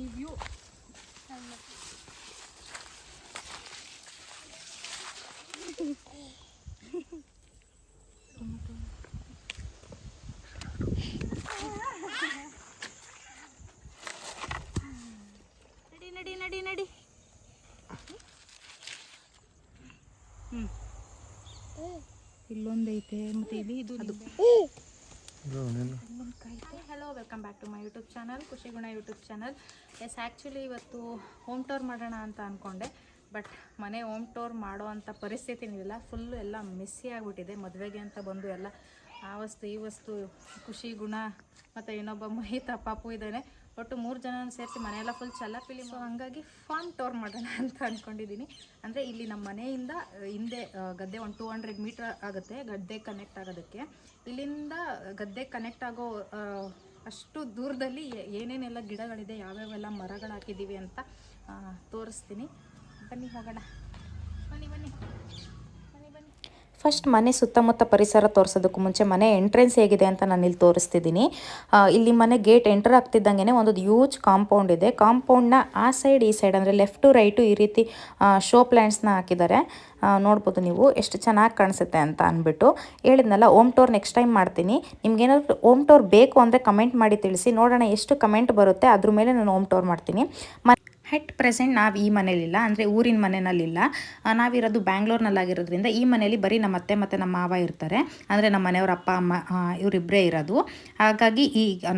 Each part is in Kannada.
ಈ ವ್ಯೂ ನಡಿ ನಡಿ ನಡಿ. ಇಲ್ಲೊಂದೈತೆ ಮತ್ತೆ ಇಲ್ಲಿ ಇದು ಅದು. Hello, welcome back to my YouTube channel, Khushi Guna YouTube channel. Yes, actually ಇವತ್ತು ಹೋಮ್ ಟೂರ್ ಮಾಡೋಣ ಅಂತ ಅಂದ್ಕೊಂಡೆ, ಬಟ್ ಮನೆ ಹೋಮ್ ಟೂರ್ ಮಾಡೋ ಅಂಥ ಪರಿಸ್ಥಿತಿ ಇಲ್ಲ. ಫುಲ್ಲು ಎಲ್ಲ ಮೆಸ್ಸಿ ಆಗಿಬಿಟ್ಟಿದೆ. ಮದುವೆಗೆ ಅಂತ ಬಂದು ಎಲ್ಲ ಆ ವಸ್ತು ಈ ವಸ್ತು, ಖುಷಿ ಗುಣ ಮತ್ತು ಇನ್ನೊಬ್ಬ ಮಹಿತ ಪಾಪು ಇದ್ದಾನೆ. ಒಟ್ಟು 3 ಜನ ಸೇರಿಸಿ ಮನೆಯೆಲ್ಲ ಫುಲ್ ಚಲ್ಲಾಪಿಲಿ. ಸೊ ಹಾಗಾಗಿ ಫಾರ್ಮ್ ಟೂರ್ ಮಾಡೋಣ ಅಂತ ಅಂದ್ಕೊಂಡಿದ್ದೀನಿ. ಅಂದರೆ ಇಲ್ಲಿ ನಮ್ಮ ಮನೆಯಿಂದ ಹಿಂದೆ ಗದ್ದೆ ಒಂದು 200 ಮೀಟರ್ ಆಗುತ್ತೆ ಗದ್ದೆ ಕನೆಕ್ಟ್ ಆಗೋದಕ್ಕೆ. ಇಲ್ಲಿಂದ ಗದ್ದೆ ಕನೆಕ್ಟ್ ಆಗೋ ಅಷ್ಟು ದೂರದಲ್ಲಿ ಏನೇನೆಲ್ಲ ಗಿಡಗಳಿದೆ, ಯಾವ್ಯಾವೆಲ್ಲ ಮರಗಳು ಹಾಕಿದ್ದೀವಿ ಅಂತ ತೋರಿಸ್ತೀನಿ. ಬನ್ನಿ ಹೋಗೋಣ. ಬನ್ನಿ ಬನ್ನಿ ಬನ್ನಿ ಬನ್ನಿ. ಫಸ್ಟ್ ಮನೆ ಸುತ್ತಮುತ್ತ ಪರಿಸರ ತೋರಿಸೋದಕ್ಕೂ ಮುಂಚೆ ಮನೆ ಎಂಟ್ರೆನ್ಸ್ ಹೇಗಿದೆ ಅಂತ ನಾನು ಇಲ್ಲಿ ತೋರಿಸ್ತಿದ್ದೀನಿ. ಇಲ್ಲಿ ಮನೆ ಗೇಟ್ ಎಂಟರ್ ಆಗ್ತಿದ್ದಂಗೆ ಒಂದು ಹ್ಯೂಜ್ ಕಾಂಪೌಂಡ್ ಇದೆ. ಕಾಂಪೌಂಡ್ನ ಆ ಸೈಡ್ ಈ ಸೈಡ್ ಅಂದರೆ ಲೆಫ್ಟ್ ಟು ರೈಟು ಈ ರೀತಿ ಶೋ ಪ್ಲ್ಯಾಂಟ್ಸ್ನ ಹಾಕಿದ್ದಾರೆ. ನೋಡ್ಬೋದು ನೀವು ಎಷ್ಟು ಚೆನ್ನಾಗಿ ಕಾಣಿಸುತ್ತೆ ಅಂತ ಅಂದ್ಬಿಟ್ಟು. ಹೇಳಿದ್ನಲ್ಲ, ಹೋಮ್ ಟೂರ್ ನೆಕ್ಸ್ಟ್ ಟೈಮ್ ಮಾಡ್ತೀನಿ. ನಿಮ್ಗೇನಾದ್ರು ಹೋಮ್ ಟೂರ್ ಬೇಕು ಅಂದರೆ ಕಮೆಂಟ್ ಮಾಡಿ ತಿಳಿಸಿ, ನೋಡೋಣ ಎಷ್ಟು ಕಮೆಂಟ್ ಬರುತ್ತೆ, ಅದ್ರ ಮೇಲೆ ನಾನು ಹೋಮ್ ಟೂರ್ ಮಾಡ್ತೀನಿ. ಹೆಟ್ ಪ್ರೆಸೆಂಟ್ ನಾವು ಈ ಮನೇಲಿಲ್ಲ, ಅಂದರೆ ಊರಿನ ಮನೆಯಲ್ಲಿಲ್ಲ. ನಾವಿರೋದು ಬ್ಯಾಂಗ್ಳೂರ್ನಲ್ಲಾಗಿರೋದ್ರಿಂದ ಈ ಮನೇಲಿ ಬರೀ ನಮ್ಮ ಅತ್ತೆ ಮತ್ತು ನಮ್ಮ ಮಾವ ಇರ್ತಾರೆ. ಅಂದರೆ ನಮ್ಮ ಮನೆಯವ್ರ ಅಪ್ಪ ಅಮ್ಮ ಇವರಿಬ್ಬರೇ ಇರೋದು. ಹಾಗಾಗಿ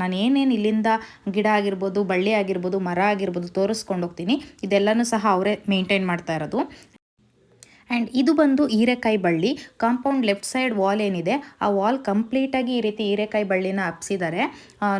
ನಾನು ಏನೇನು ಇಲ್ಲಿಂದ ಗಿಡ ಆಗಿರ್ಬೋದು, ಬಳ್ಳಿ ಆಗಿರ್ಬೋದು, ಮರ ಆಗಿರ್ಬೋದು ತೋರಿಸ್ಕೊಂಡು ಹೋಗ್ತೀನಿ. ಇದೆಲ್ಲನೂ ಸಹ ಅವರೇ ಮೇಂಟೈನ್ ಮಾಡ್ತಾ ಇರೋದು. ಆ್ಯಂಡ್ ಇದು ಬಂದು ಹೀರೆಕಾಯಿ ಬಳ್ಳಿ. ಕಾಂಪೌಂಡ್ ಲೆಫ್ಟ್ ಸೈಡ್ ವಾಲ್ ಏನಿದೆ, ಆ ವಾಲ್ ಕಂಪ್ಲೀಟಾಗಿ ಈ ರೀತಿ ಹೀರೆಕಾಯಿ ಬಳ್ಳಿನ ಹಬ್ಸಿದ್ದಾರೆ.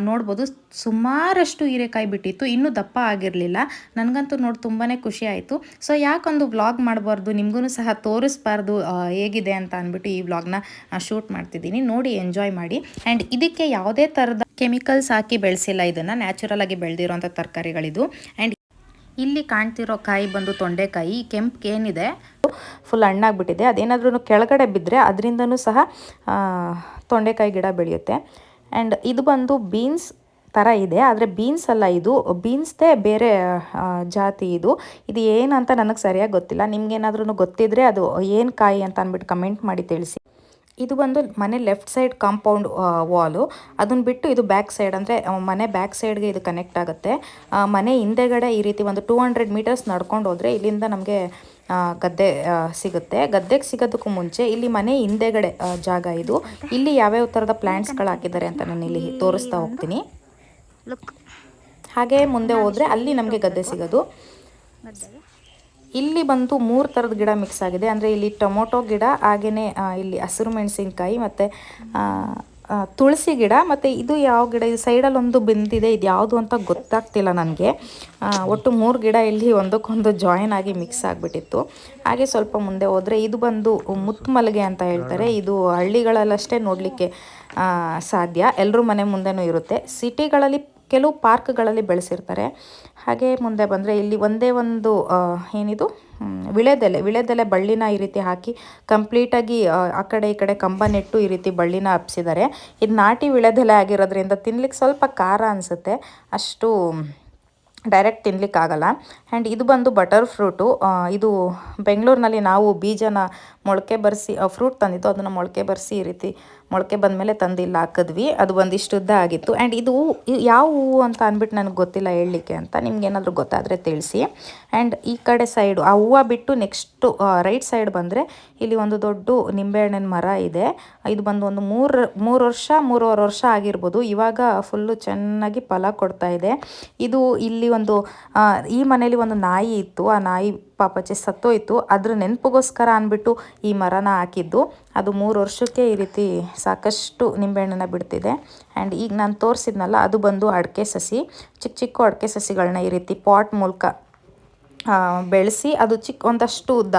ನೋಡ್ಬೋದು, ಸುಮಾರಷ್ಟು ಹೀರೆಕಾಯಿ ಬಿಟ್ಟಿತ್ತು, ಇನ್ನೂ ದಪ್ಪ ಆಗಿರಲಿಲ್ಲ. ನನಗಂತೂ ನೋಡಿ ತುಂಬಾ ಖುಷಿ ಆಯಿತು. ಸೊ ಯಾಕೊಂದು ವ್ಲಾಗ್ ಮಾಡಬಾರ್ದು, ನಿಮಗೂ ಸಹ ತೋರಿಸ್ಬಾರ್ದು ಹೇಗಿದೆ ಅಂತ ಅಂದ್ಬಿಟ್ಟು ಈ ವ್ಲಾಗ್ನ ಶೂಟ್ ಮಾಡ್ತಿದ್ದೀನಿ. ನೋಡಿ, ಎಂಜಾಯ್ ಮಾಡಿ. ಆ್ಯಂಡ್ ಇದಕ್ಕೆ ಯಾವುದೇ ಥರದ ಕೆಮಿಕಲ್ಸ್ ಹಾಕಿ ಬೆಳೆಸಿಲ್ಲ, ಇದನ್ನು ನ್ಯಾಚುರಲ್ ಆಗಿ ಬೆಳೆದಿರೋಂಥ ತರಕಾರಿಗಳಿದು. ಆ್ಯಂಡ್ ಇಲ್ಲಿ ಕಾಣ್ತಿರೋ ಕಾಯಿ ಬಂದು ತೊಂಡೆಕಾಯಿ. ಕೆಂಪು ಏನಿದೆ ಫುಲ್ ಹಣ್ಣಾಗ್ಬಿಟ್ಟಿದೆ. ಅದೇನಾದ್ರೂ ಕೆಳಗಡೆ ಬಿದ್ದರೆ ಅದರಿಂದನೂ ಸಹ ತೊಂಡೆಕಾಯಿ ಗಿಡ ಬೆಳೆಯುತ್ತೆ. ಆ್ಯಂಡ್ ಇದು ಬಂದು ಬೀನ್ಸ್ ಥರ ಇದೆ, ಆದರೆ ಬೀನ್ಸ್ ಅಲ್ಲ, ಇದು ಬೀನ್ಸ್ದೇ ಬೇರೆ ಜಾತಿ. ಇದು ಏನಂತ ನನಗೆ ಸರಿಯಾಗಿ ಗೊತ್ತಿಲ್ಲ. ನಿಮ್ಗೇನಾದ್ರೂ ಗೊತ್ತಿದ್ರೆ ಅದು ಏನು ಕಾಯಿ ಅಂತ ಅಂದ್ಬಿಟ್ಟು ಕಮೆಂಟ್ ಮಾಡಿ ತಿಳಿಸಿ. ಇದು ಬಂದು ಮನೆ ಲೆಫ್ಟ್ ಸೈಡ್ ಕಾಂಪೌಂಡ್ ವಾಲು. ಅದನ್ನು ಬಿಟ್ಟು ಇದು ಬ್ಯಾಕ್ ಸೈಡ್, ಅಂದರೆ ಮನೆ ಬ್ಯಾಕ್ ಸೈಡ್ಗೆ ಇದು ಕನೆಕ್ಟ್ ಆಗುತ್ತೆ. ಮನೆ ಹಿಂದೆಗಡೆ ಈ ರೀತಿ ಒಂದು 200 ಮೀಟರ್ಸ್ ನಡ್ಕೊಂಡು ಹೋದರೆ ಇಲ್ಲಿಂದ ನಮಗೆ ಗದ್ದೆ ಸಿಗುತ್ತೆ. ಗದ್ದೆಗೆ ಸಿಗೋದಕ್ಕೂ ಮುಂಚೆ ಇಲ್ಲಿ ಮನೆ ಹಿಂದೆಗಡೆ ಜಾಗ ಇದು. ಇಲ್ಲಿ ಯಾವ್ಯಾವ ಥರದ ಪ್ಲ್ಯಾಂಟ್ಸ್ಗಳು ಹಾಕಿದ್ದಾರೆ ಅಂತ ನಾನು ಇಲ್ಲಿ ತೋರಿಸ್ತಾ ಹೋಗ್ತೀನಿ. ಹಾಗೆ ಮುಂದೆ ಹೋದರೆ ಅಲ್ಲಿ ನಮಗೆ ಗದ್ದೆ ಸಿಗೋದು. ಇಲ್ಲಿ ಬಂದು 3 ಥರದ ಗಿಡ ಮಿಕ್ಸ್ ಆಗಿದೆ. ಅಂದರೆ ಇಲ್ಲಿ ಟೊಮೊಟೊ ಗಿಡ, ಹಾಗೆಯೇ ಇಲ್ಲಿ ಹಸಿರು ಮೆಣಸಿನ್ಕಾಯಿ ಮತ್ತು ತುಳಸಿ ಗಿಡ, ಮತ್ತು ಇದು ಯಾವ ಗಿಡ, ಇದು ಸೈಡಲ್ಲಿ ಒಂದು ಬೆಂದಿದೆ, ಇದು ಯಾವುದು ಅಂತ ಗೊತ್ತಾಗ್ತಿಲ್ಲ ನನಗೆ. ಒಟ್ಟು 3 ಗಿಡ ಇಲ್ಲಿ ಒಂದಕ್ಕೊಂದು ಜಾಯಿನ್ ಆಗಿ ಮಿಕ್ಸ್ ಆಗಿಬಿಟ್ಟಿತ್ತು. ಹಾಗೆ ಸ್ವಲ್ಪ ಮುಂದೆ ಹೋದರೆ ಇದು ಬಂದು ಮುತ್ತು ಮಲ್ಲಿಗೆ ಅಂತ ಹೇಳ್ತಾರೆ. ಇದು ಹಳ್ಳಿಗಳಲ್ಲಷ್ಟೇ ನೋಡಲಿಕ್ಕೆ ಸಾಧ್ಯ, ಎಲ್ಲರೂ ಮನೆ ಮುಂದೆನೂ ಇರುತ್ತೆ. ಸಿಟಿಗಳಲ್ಲಿ ಕೆಲವು ಪಾರ್ಕ್ಗಳಲ್ಲಿ ಬೆಳೆಸಿರ್ತಾರೆ. ಹಾಗೆ ಮುಂದೆ ಬಂದರೆ ಇಲ್ಲಿ ಒಂದೇ ಒಂದು ಏನಿದು ವಿಳೆದೆಲೆ ಬಳ್ಳಿನ ಈ ರೀತಿ ಹಾಕಿ ಕಂಪ್ಲೀಟಾಗಿ ಆ ಕಡೆ ಈ ಕಡೆ ಕಂಬ ನೆಟ್ಟು ಈ ರೀತಿ ಬಳ್ಳಿನ ಹಬ್ಸಿದ್ದಾರೆ. ಇದು ನಾಟಿ ವಿಳೆದೆಲೆ ಆಗಿರೋದ್ರಿಂದ ತಿನ್ಲಿಕ್ಕೆ ಸ್ವಲ್ಪ ಖಾರ ಅನಿಸುತ್ತೆ, ಅಷ್ಟು ಡೈರೆಕ್ಟ್ ತಿನ್ಲಿಕ್ಕಾಗಲ್ಲ. ಆ್ಯಂಡ್ ಇದು ಬಂದು ಬಟರ್ ಫ್ರೂಟು. ಇದು ಬೆಂಗಳೂರಿನಲ್ಲಿ ನಾವು ಬೀಜನ ಮೊಳಕೆ ಬರೆಸಿ ಫ್ರೂಟ್ ತಂದಿದ್ದು, ಅದನ್ನು ಮೊಳಕೆ ಬರೆಸಿ ಈ ರೀತಿ ಮೊಳಕೆ ಬಂದಮೇಲೆ ತಂದಿಲ್ಲ ಹಾಕಿದ್ವಿ. ಅದು ಒಂದಿಷ್ಟು ಉದ್ದ ಆಗಿತ್ತು. ಆ್ಯಂಡ್ ಇದು ಯಾವ ಹೂವು ಅಂತ ಅಂದ್ಬಿಟ್ಟು ನನಗೆ ಗೊತ್ತಿಲ್ಲ ಹೇಳಲಿಕ್ಕೆ ಅಂತ, ನಿಮ್ಗೇನಾದರೂ ಗೊತ್ತಾದರೆ ತಿಳಿಸಿ. ಆ್ಯಂಡ್ ಈ ಕಡೆ ಸೈಡು ಆ ಹೂವು ಬಿಟ್ಟು ನೆಕ್ಸ್ಟು ರೈಟ್ ಸೈಡ್ ಬಂದರೆ ಇಲ್ಲಿ ಒಂದು ದೊಡ್ಡ ನಿಂಬೆಹಣ್ಣಿನ ಮರ ಇದೆ. ಇದು ಬಂದು ಒಂದು 3-3.5 ವರ್ಷ ಆಗಿರ್ಬೋದು. ಇವಾಗ ಫುಲ್ಲು ಚೆನ್ನಾಗಿ ಫಲ ಕೊಡ್ತಾ ಇದೆ. ಇದು ಇಲ್ಲಿ ಈ ಮನೇಲಿ ಒಂದು ನಾಯಿ ಇತ್ತು, ಆ ನಾಯಿ ಪಾಪಚ್ಚಿ ಸತ್ತೋಯ್ತು. ಅದ್ರ ನೆನಪಿಗೋಸ್ಕರ ಅಂದ್ಬಿಟ್ಟು ಈ ಮರನ ಹಾಕಿದ್ದು. ಅದು 3 ವರ್ಷಕ್ಕೆ ಈ ರೀತಿ ಸಾಕಷ್ಟು ನಿಂಬೆಹಣ್ಣನ್ನು ಬಿಡ್ತಿದೆ. ಆ್ಯಂಡ್ ಈಗ ನಾನು ತೋರಿಸಿದ್ನಲ್ಲ, ಅದು ಬಂದು ಅಡಿಕೆ ಸಸಿ. ಚಿಕ್ಕ ಅಡಿಕೆ ಸಸಿಗಳನ್ನ ಈ ರೀತಿ ಪಾಟ್ ಮೂಲಕ ಬೆಳೆಸಿ ಅದು ಒಂದಷ್ಟು ಉದ್ದ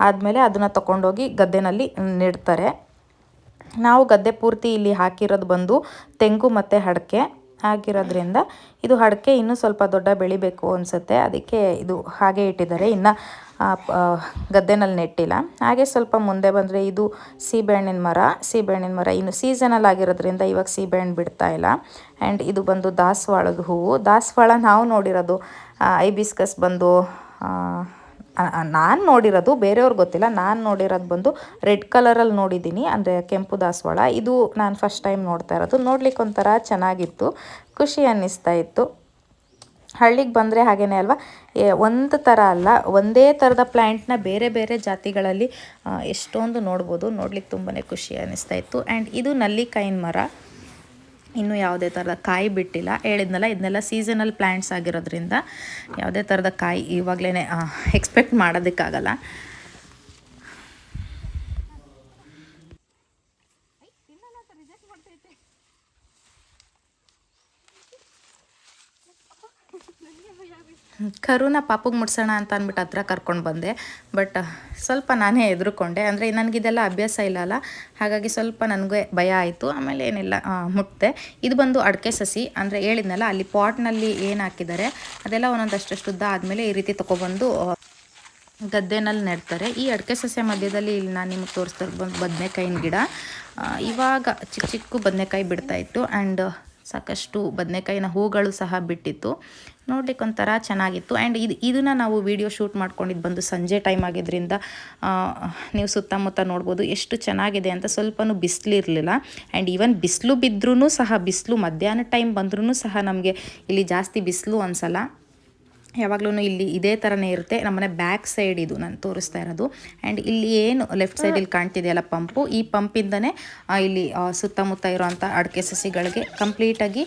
ಆದಮೇಲೆ ಅದನ್ನು ತಗೊಂಡೋಗಿ ಗದ್ದೆನಲ್ಲಿ ನೆಡ್ತಾರೆ. ನಾವು ಗದ್ದೆ ಪೂರ್ತಿ ಇಲ್ಲಿ ಹಾಕಿರೋದು ಬಂದು ತೆಂಗು ಮತ್ತು ಅಡಿಕೆ. ಆಗಿರೋದ್ರಿಂದ ಇದು ಅಡಿಕೆ ಇನ್ನೂ ಸ್ವಲ್ಪ ದೊಡ್ಡ ಬೆಳಿಬೇಕು ಅನಿಸುತ್ತೆ, ಅದಕ್ಕೆ ಇದು ಹಾಗೆ ಇಟ್ಟಿದ್ದಾರೆ, ಇನ್ನು ಗದ್ದೆನಲ್ಲಿ ನೆಟ್ಟಿಲ್ಲ. ಹಾಗೆ ಸ್ವಲ್ಪ ಮುಂದೆ ಬಂದರೆ ಇದು ಸೀಬೆಹಣ್ಣಿನ ಮರ ಇನ್ನು ಸೀಸನಲ್ ಆಗಿರೋದ್ರಿಂದ ಇವಾಗ ಸೀಬೆಹಣ್ಣು ಬಿಡ್ತಾ ಇಲ್ಲ. ಆ್ಯಂಡ್ ಇದು ಬಂದು ದಾಸವಾಳದ ಹೂವು. ದಾಸವಾಳ ನಾವು ನೋಡಿರೋದು ಐಬಿಸ್ಕಸ್ ಬಂದು ನಾನು ನೋಡಿರೋದು, ಬೇರೆಯವ್ರಿಗೆ ಗೊತ್ತಿಲ್ಲ, ನಾನು ನೋಡಿರೋದು ಬಂದು ರೆಡ್ ಕಲರಲ್ಲಿ ನೋಡಿದ್ದೀನಿ, ಅಂದರೆ ಕೆಂಪು ದಾಸವಾಳ. ಇದು ನಾನು ಫಸ್ಟ್ ಟೈಮ್ ನೋಡ್ತಾ ಇರೋದು. ನೋಡ್ಲಿಕ್ಕೆ ಒಂಥರ ಚೆನ್ನಾಗಿತ್ತು, ಖುಷಿ ಅನ್ನಿಸ್ತಾ ಇತ್ತು. ಹಳ್ಳಿಗೆ ಬಂದರೆ ಹಾಗೇ ಅಲ್ವಾ, ಒಂದು ಥರ ಅಲ್ಲ, ಒಂದೇ ಥರದ ಪ್ಲ್ಯಾಂಟ್ನ ಬೇರೆ ಬೇರೆ ಜಾತಿಗಳಲ್ಲಿ ಎಷ್ಟೊಂದು ನೋಡ್ಬೋದು. ನೋಡ್ಲಿಕ್ಕೆ ತುಂಬಾ ಖುಷಿ ಅನ್ನಿಸ್ತಾ ಇತ್ತು. ಆ್ಯಂಡ್ ಇದು ನಲ್ಲಿಕಾಯಿನ ಮರ, ಇನ್ನೂ ಯಾವುದೇ ಥರದ ಕಾಯಿ ಬಿಟ್ಟಿಲ್ಲ. ಹೇಳಿದ್ನಲ್ಲ, ಇದನ್ನೆಲ್ಲ ಸೀಸನಲ್ ಪ್ಲ್ಯಾಂಟ್ಸ್ ಆಗಿರೋದ್ರಿಂದ ಯಾವುದೇ ಥರದ ಕಾಯಿ ಇವಾಗಲೇ ಎಕ್ಸ್ಪೆಕ್ಟ್ ಮಾಡೋದಕ್ಕಾಗಲ್ಲ. ಕರುನ ಪಾಪಗೆ ಮುಟ್ಸೋಣ ಅಂತ ಅಂದ್ಬಿಟ್ಟು ಹತ್ರ ಕರ್ಕೊಂಡು ಬಂದೆ, ಬಟ್ ಸ್ವಲ್ಪ ನಾನೇ ಹೆದರ್ಕೊಂಡೆ, ಅಂದರೆ ನನಗಿದೆಲ್ಲ ಅಭ್ಯಾಸ ಇಲ್ಲ ಅಲ್ಲ, ಹಾಗಾಗಿ ಸ್ವಲ್ಪ ನನಗೆ ಭಯ ಆಯಿತು. ಆಮೇಲೆ ಏನಿಲ್ಲ, ಮುಟ್ಟಿದೆ. ಇದು ಬಂದು ಅಡಿಕೆ ಸಸಿ, ಅಂದರೆ ಹೇಳಿದ್ನಲ್ಲ ಅಲ್ಲಿ ಪಾಟ್ನಲ್ಲಿ ಏನು ಹಾಕಿದ್ದಾರೆ ಅದೆಲ್ಲ ಒಂದೊಂದಷ್ಟು ಉದ್ದ ಆದಮೇಲೆ ಈ ರೀತಿ ತೊಗೊಬಂದು ಗದ್ದೆನಲ್ಲಿ ನೆಡ್ತಾರೆ. ಈ ಅಡಿಕೆ ಸಸ್ಯ ಮಧ್ಯದಲ್ಲಿ ಇಲ್ಲಿ ನಾನು ನಿಮಗೆ ತೋರಿಸ್ತಾ ಬಂದು ಬದನೆಕಾಯಿನ ಗಿಡ. ಇವಾಗ ಚಿಕ್ಕ ಚಿಕ್ಕ ಬದನೆಕಾಯಿ ಬಿಡ್ತಾಯಿತ್ತು, ಆ್ಯಂಡ್ ಸಾಕಷ್ಟು ಬದನೆಕಾಯಿನ ಹೂಗಳು ಸಹ ಬಿಟ್ಟಿತ್ತು. ನೋಡ್ಲಿಕ್ಕೆ ಒಂಥರ ಚೆನ್ನಾಗಿತ್ತು. ಆ್ಯಂಡ್ ಇದನ್ನು ನಾವು ವಿಡಿಯೋ ಶೂಟ್ ಮಾಡ್ಕೊಂಡಿದ್ದು ಬಂದು ಸಂಜೆ ಟೈಮ್ ಆಗಿದ್ದರಿಂದ ನೀವು ಸುತ್ತಮುತ್ತ ನೋಡ್ಬೋದು ಎಷ್ಟು ಚೆನ್ನಾಗಿದೆ ಅಂತ. ಸ್ವಲ್ಪನೂ ಬಿಸಿಲಿರಲಿಲ್ಲ, ಆ್ಯಂಡ್ ಈವನ್ ಬಿಸಿಲು ಬಿದ್ದರೂ ಸಹ, ಬಿಸಿಲು ಮಧ್ಯಾಹ್ನ ಟೈಮ್ ಬಂದ್ರೂ ಸಹ ನಮಗೆ ಇಲ್ಲಿ ಜಾಸ್ತಿ ಬಿಸಿಲು ಅನಿಸಲ್ಲ. ಯಾವಾಗಲೂ ಇಲ್ಲಿ ಇದೇ ಥರನೇ ಇರುತ್ತೆ. ನಮ್ಮನೆ ಬ್ಯಾಕ್ ಸೈಡ್ ಇದು ನಾನು ತೋರಿಸ್ತಾ ಇರೋದು. ಆ್ಯಂಡ್ ಇಲ್ಲಿ ಏನು ಲೆಫ್ಟ್ ಸೈಡಲ್ಲಿ ಕಾಣ್ತಿದೆಯಲ್ಲ ಪಂಪು, ಈ ಪಂಪಿಂದನೇ ಇಲ್ಲಿ ಸುತ್ತಮುತ್ತ ಇರೋವಂಥ ಅಡಿಕೆ ಸಸಿಗಳಿಗೆ ಕಂಪ್ಲೀಟಾಗಿ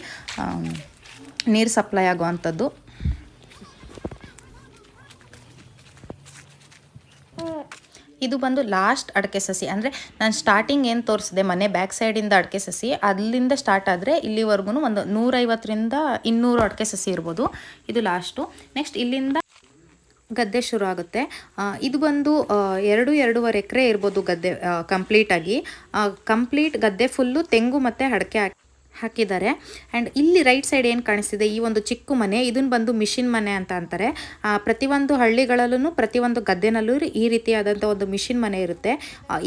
ನೀರು ಸಪ್ಲೈ ಆಗುವಂಥದ್ದು. ಇದು ಬಂದು ಲಾಸ್ಟ್ ಅಡಿಕೆ ಸಸಿ, ಅಂದರೆ ನಾನು ಸ್ಟಾರ್ಟಿಂಗ್ ಏನು ತೋರಿಸಿದೆ ಮನೆ ಬ್ಯಾಕ್ ಸೈಡಿಂದ ಅಡಿಕೆ ಸಸಿ, ಅಲ್ಲಿಂದ ಸ್ಟಾರ್ಟ್ ಆದರೆ ಇಲ್ಲಿವರೆಗೂ ಒಂದು 150ರಿಂದ 200 ಅಡಿಕೆ ಸಸಿ ಇರ್ಬೋದು. ಇದು ಲಾಸ್ಟು. ನೆಕ್ಸ್ಟ್ ಇಲ್ಲಿಂದ ಗದ್ದೆ ಶುರು ಆಗುತ್ತೆ. ಇದು ಬಂದು 2-2.5 ಎಕರೆ ಇರ್ಬೋದು ಗದ್ದೆ ಕಂಪ್ಲೀಟಾಗಿ. ಕಂಪ್ಲೀಟ್ ಗದ್ದೆ ಫುಲ್ಲು ತೆಂಗು ಮತ್ತು ಅಡಿಕೆ ಹಾಕಿದ್ದಾರೆ. ಆ್ಯಂಡ್ ಇಲ್ಲಿ ರೈಟ್ ಸೈಡ್ ಏನು ಕಾಣಿಸ್ತಿದೆ, ಈ ಒಂದು ಚಿಕ್ಕ ಮನೆ, ಇದನ್ನು ಬಂದು ಮಿಷಿನ್ ಮನೆ ಅಂತ ಅಂತಾರೆ. ಪ್ರತಿಯೊಂದು ಹಳ್ಳಿಗಳಲ್ಲೂ ಪ್ರತಿಯೊಂದು ಗದ್ದೆನಲ್ಲೂ ಈ ರೀತಿಯಾದಂಥ ಒಂದು ಮಿಷಿನ್ ಮನೆ ಇರುತ್ತೆ.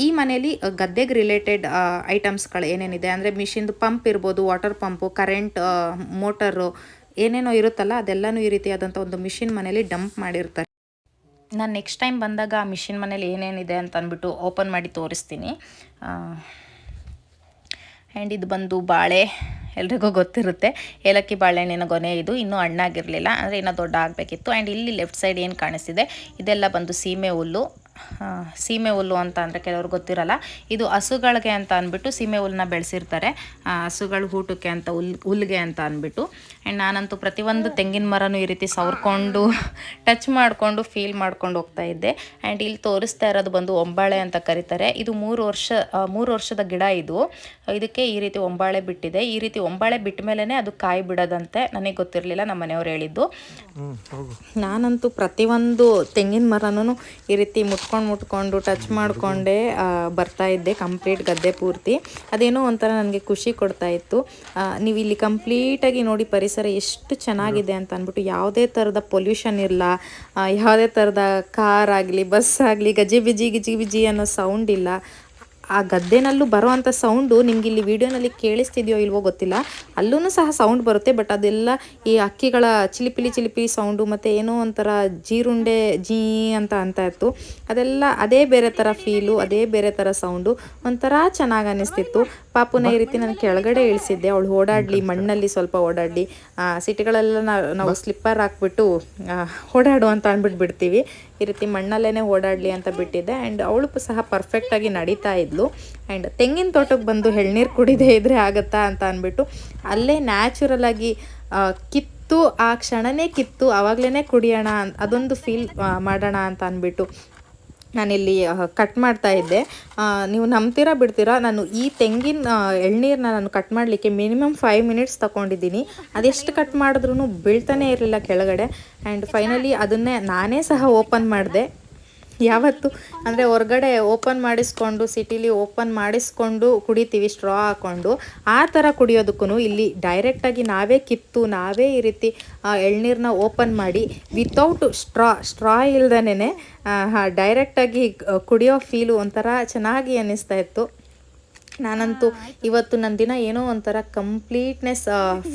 ಈ ಮನೆಯಲ್ಲಿ ಗದ್ದೆಗೆ ರಿಲೇಟೆಡ್ ಐಟಮ್ಸ್ಗಳು ಏನೇನಿದೆ ಅಂದರೆ ಮಿಷಿನ್ದು ಪಂಪ್ ಇರ್ಬೋದು, ವಾಟರ್ ಪಂಪು, ಕರೆಂಟ್ ಮೋಟರು ಏನೇನೋ ಇರುತ್ತಲ್ಲ ಅದೆಲ್ಲನೂ ಈ ರೀತಿಯಾದಂಥ ಒಂದು ಮಿಷಿನ್ ಮನೇಲಿ ಡಂಪ್ ಮಾಡಿರ್ತಾರೆ. ನಾನು ನೆಕ್ಸ್ಟ್ ಟೈಮ್ ಬಂದಾಗ ಆ ಮಿಷಿನ್ ಮನೇಲಿ ಏನೇನಿದೆ ಅಂತ ಅಂದ್ಬಿಟ್ಟು ಓಪನ್ ಮಾಡಿ ತೋರಿಸ್ತೀನಿ. ಆ್ಯಂಡ್ ಇದು ಬಂದು ಬಾಳೆ, ಎಲ್ರಿಗೂ ಗೊತ್ತಿರುತ್ತೆ, ಏಲಕ್ಕಿ ಬಾಳೆಹಣ್ಣಿನ ಗೊನೆ. ಇದು ಇನ್ನೂ ಹಣ್ಣಾಗಿರಲಿಲ್ಲ, ಅಂದರೆ ಇನ್ನೂ ದೊಡ್ಡ ಆಗಬೇಕಿತ್ತು. ಆ್ಯಂಡ್ ಇಲ್ಲಿ ಲೆಫ್ಟ್ ಸೈಡ್ ಏನು ಕಾಣಿಸ್ತಿದೆ ಇದೆಲ್ಲ ಬಂದು ಸೀಮೆ ಹುಲ್ಲು. ಸೀಮೆ ಹುಲ್ಲು ಅಂತ ಅಂದರೆ ಕೆಲವ್ರು ಗೊತ್ತಿರಲ್ಲ, ಇದು ಹಸುಗಳಿಗೆ ಅಂತ ಅಂದ್ಬಿಟ್ಟು ಸೀಮೆ ಹುಲ್ಲನ್ನ ಬೆಳೆಸಿರ್ತಾರೆ, ಹಸುಗಳು ಊಟಕ್ಕೆ ಅಂತ ಹುಲ್ಗೆ ಅಂತ ಅಂದ್ಬಿಟ್ಟು. ಆ್ಯಂಡ್ ನಾನಂತೂ ಪ್ರತಿಯೊಂದು ತೆಂಗಿನ ಮರನೂ ಈ ರೀತಿ ಸವರ್ಕೊಂಡು ಟಚ್ ಮಾಡಿಕೊಂಡು ಫೀಲ್ ಮಾಡ್ಕೊಂಡು ಹೋಗ್ತಾ ಇದ್ದೆ. ಆ್ಯಂಡ್ ಇಲ್ಲಿ ತೋರಿಸ್ತಾ ಇರೋದು ಬಂದು ಒಂಬಾಳೆ ಅಂತ ಕರೀತಾರೆ. ಇದು 3 ವರ್ಷದ ಗಿಡ. ಇದಕ್ಕೆ ಈ ರೀತಿ ಒಂಬಾಳೆ ಬಿಟ್ಟಿದೆ. ಈ ರೀತಿ ಒಂಬಾಳೆ ಬಿಟ್ಟ ಮೇಲೇ ಅದು ಕಾಯಿ ಬಿಡೋದಂತೆ. ನನಗೆ ಗೊತ್ತಿರಲಿಲ್ಲ, ನಮ್ಮ ಮನೆಯವ್ರು ಹೇಳಿದ್ದು. ನಾನಂತೂ ಪ್ರತಿಯೊಂದು ತೆಂಗಿನ ಮರನೂ ಈ ರೀತಿ ಮುಟ್ಕೊಂಡು ಟಚ್ ಮಾಡಿಕೊಂಡೇ ಬರ್ತಾ ಇದ್ದೆ ಕಂಪ್ಲೀಟ್ ಗದ್ದೆ ಪೂರ್ತಿ. ಅದೇನೋ ಒಂಥರ ನನಗೆ ಖುಷಿ ಕೊಡ್ತಾ ಇತ್ತು. ನೀವು ಇಲ್ಲಿ ಕಂಪ್ಲೀಟಾಗಿ ನೋಡಿ ಪರಿಸರ ಎಷ್ಟು ಚೆನ್ನಾಗಿದೆ ಅಂತ ಅಂದ್ಬಿಟ್ಟು, ಯಾವುದೇ ಥರದ ಪೊಲ್ಯೂಷನ್ ಇಲ್ಲ, ಯಾವುದೇ ಥರದ ಕಾರ್ ಆಗಲಿ ಬಸ್ ಆಗಲಿ ಗಜಿ ಬಿಜಿ ಅನ್ನೋ ಸೌಂಡ್ ಇಲ್ಲ. ಆ ಗದ್ದೆನಲ್ಲೂ ಬರೋವಂಥ ಸೌಂಡು ನಿಮ್ಗೆ ಇಲ್ಲಿ ವಿಡಿಯೋನಲ್ಲಿ ಕೇಳಿಸ್ತಿದೆಯೋ ಇಲ್ವೋ ಗೊತ್ತಿಲ್ಲ, ಅಲ್ಲೂ ಸಹ ಸೌಂಡ್ ಬರುತ್ತೆ. ಬಟ್ ಅದೆಲ್ಲ ಈ ಅಕ್ಕಿಗಳ ಚಿಲಿಪಿಲಿ ಸೌಂಡು, ಮತ್ತು ಏನೋ ಒಂಥರ ಜೀರುಂಡೆ ಜೀ ಅಂತ ಇತ್ತು. ಅದೆಲ್ಲ ಅದೇ ಬೇರೆ ಥರ ಫೀಲು, ಅದೇ ಬೇರೆ ಥರ ಸೌಂಡು, ಒಂಥರ ಚೆನ್ನಾಗಿ ಅನ್ನಿಸ್ತಿತ್ತು. ಪಾಪುನ ಈ ರೀತಿ ನಾನು ಕೆಳಗಡೆ ಇಳಿಸಿದ್ದೆ, ಅವಳು ಓಡಾಡಲಿ, ಮಣ್ಣಲ್ಲಿ ಸ್ವಲ್ಪ ಓಡಾಡಲಿ. ಸಿಟಿಗಳೆಲ್ಲ ನಾವು ಸ್ಲಿಪ್ಪರ್ ಹಾಕ್ಬಿಟ್ಟು ಓಡಾಡು ಅಂತ ಅಂದ್ಬಿಟ್ಟು ಬಿಡ್ತೀವಿ, ಈ ರೀತಿ ಮಣ್ಣಲ್ಲೇ ಓಡಾಡಲಿ ಅಂತ ಬಿಟ್ಟಿದ್ದೆ. ಆ್ಯಂಡ್ ಅವಳು ಸಹ ಪರ್ಫೆಕ್ಟಾಗಿ ನಡೀತಾ ಇದ್ಲು. ಆ್ಯಂಡ್ ತೆಂಗಿನ ತೋಟಕ್ಕೆ ಬಂದು ಎಳ್ನೀರು ಕುಡಿದೇ ಇದ್ದರೆ ಆಗುತ್ತಾ ಅಂತ ಅಂದ್ಬಿಟ್ಟು ಅಲ್ಲೇ ನ್ಯಾಚುರಲಾಗಿ ಕಿತ್ತು, ಆ ಕ್ಷಣನೇ ಕಿತ್ತು ಆವಾಗಲೇ ಕುಡಿಯೋಣ, ಅದೊಂದು ಫೀಲ್ ಮಾಡೋಣ ಅಂತ ಅಂದ್ಬಿಟ್ಟು ನಾನಿಲ್ಲಿ ಕಟ್ ಮಾಡ್ತಾ ಇದ್ದೆ. ನೀವು ನಂಬ್ತೀರಾ ಬಿಡ್ತೀರಾ, ನಾನು ಈ ತೆಂಗಿನ ಎಳ್ನೀರನ್ನ ನಾನು ಕಟ್ ಮಾಡಲಿಕ್ಕೆ ಮಿನಿಮಮ್ 5 ಮಿನಿಟ್ಸ್ ತಗೊಂಡಿದ್ದೀನಿ. ಅದೆಷ್ಟು ಕಟ್ ಮಾಡಿದ್ರೂ ಬೀಳ್ತಾನೆ ಇರಲಿಲ್ಲ ಕೆಳಗಡೆ. ಆ್ಯಂಡ್ ಫೈನಲಿ ಅದನ್ನೇ ನಾನೇ ಸಹ ಓಪನ್ ಮಾಡಿದೆ. ಯಾವತ್ತು ಅಂದರೆ ಹೊರಗಡೆ ಓಪನ್ ಮಾಡಿಸ್ಕೊಂಡು ಸಿಟಿಲಿ ಓಪನ್ ಮಾಡಿಸ್ಕೊಂಡು ಕುಡಿತೀವಿ ಸ್ಟ್ರಾ ಹಾಕ್ಕೊಂಡು, ಆ ಥರ ಕುಡಿಯೋದಕ್ಕೂ ಇಲ್ಲಿ ಡೈರೆಕ್ಟಾಗಿ ನಾವೇ ಕಿತ್ತು ನಾವೇ ಈ ರೀತಿ ಎಳ್ನೀರನ್ನ ಓಪನ್ ಮಾಡಿ ವಿತೌಟ್ ಸ್ಟ್ರಾ ಇಲ್ದೇ ಡೈರೆಕ್ಟಾಗಿ ಕುಡಿಯೋ ಫೀಲು ಒಂಥರ ಚೆನ್ನಾಗಿ ಅನ್ನಿಸ್ತಾ ಇತ್ತು. ನಾನಂತೂ ಇವತ್ತು ನನ್ನ ದಿನ ಏನೋ ಒಂಥರ ಕಂಪ್ಲೀಟ್ನೆಸ್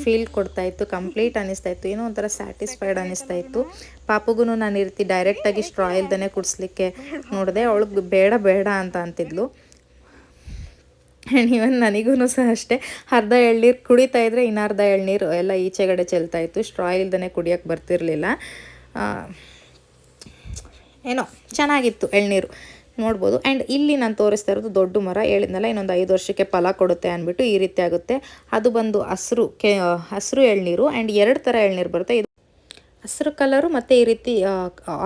ಫೀಲ್ ಕೊಡ್ತಾಯಿತ್ತು, ಕಂಪ್ಲೀಟ್ ಅನ್ನಿಸ್ತಾಯಿತ್ತು, ಏನೋ ಒಂಥರ ಸ್ಯಾಟಿಸ್ಫೈಡ್ ಅನ್ನಿಸ್ತಾಯಿತ್ತು. ಪಾಪುಗೂ ನಾನು ಈ ರೀತಿ ಡೈರೆಕ್ಟಾಗಿ ಸ್ಟ್ರಾ ಇಲ್ದೇ ಕುಡಿಸ್ಲಿಕ್ಕೆ ನೋಡಿದೆ. ಅವಳಿಗೆ ಬೇಡ ಅಂತ ಅಂತಿದ್ಲು. ಆ್ಯಂಡ್ ಇವನ್ ನನಗೂ ಸಹ ಅಷ್ಟೇ, ಅರ್ಧ ಎಳ್ನೀರು ಕುಡಿತಾ ಇದ್ದರೆ ಇನ್ನರ್ಧ ಎಳ್ನೀರು ಎಲ್ಲ ಈಚೆಗಡೆ ಚೆಲ್ತಾಯಿತ್ತು. ಸ್ಟ್ರಾ ಇಲ್ದೇ ಕುಡಿಯೋಕ್ಕೆ ಬರ್ತಿರಲಿಲ್ಲ. ಏನೋ ಚೆನ್ನಾಗಿತ್ತು ಎಳ್ನೀರು, ನೋಡ್ಬೋದು. ಆ್ಯಂಡ್ ಇಲ್ಲಿ ನಾನು ತೋರಿಸ್ತಾ ಇರೋದು ದೊಡ್ಡ ಮರ, ಹೇಳಿದ್ನಲ್ಲ ಇನ್ನೊಂದು 5 ವರ್ಷಕ್ಕೆ ಫಲ ಕೊಡುತ್ತೆ ಅಂದ್ಬಿಟ್ಟು ಈ ರೀತಿ ಆಗುತ್ತೆ. ಅದು ಬಂದು ಹಸಿರು ಎಳ್ನೀರು. ಆ್ಯಂಡ್ 2 ಥರ ಎಳ್ನೀರು ಬರುತ್ತೆ. ಇದು ಹಸಿರು ಕಲರು ಮತ್ತು ಈ ರೀತಿ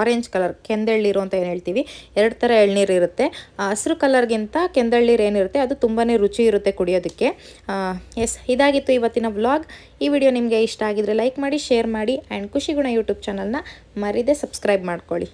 ಆರೆಂಜ್ ಕಲರ್ ಕೆಂದೆಳ್ನೀರು ಅಂತ ಏನು ಹೇಳ್ತೀವಿ, 2 ಥರ ಎಳ್ನೀರು ಇರುತ್ತೆ. ಹಸಿರು ಕಲರ್ಗಿಂತ ಕೆಂದೆಳ್ನೀರು ಏನಿರುತ್ತೆ ಅದು ತುಂಬಾ ರುಚಿ ಇರುತ್ತೆ ಕುಡಿಯೋದಕ್ಕೆ. ಎಸ್, ಇದಾಗಿತ್ತು ಇವತ್ತಿನ ವ್ಲಾಗ್. ಈ ವಿಡಿಯೋ ನಿಮಗೆ ಇಷ್ಟ ಆಗಿದ್ರೆ ಲೈಕ್ ಮಾಡಿ, ಶೇರ್ ಮಾಡಿ, ಆ್ಯಂಡ್ ಖುಷಿ ಗುಣ ಯೂಟ್ಯೂಬ್ ಚಾನಲ್ನ ಮರಿದೇ ಸಬ್ಸ್ಕ್ರೈಬ್ ಮಾಡ್ಕೊಳ್ಳಿ.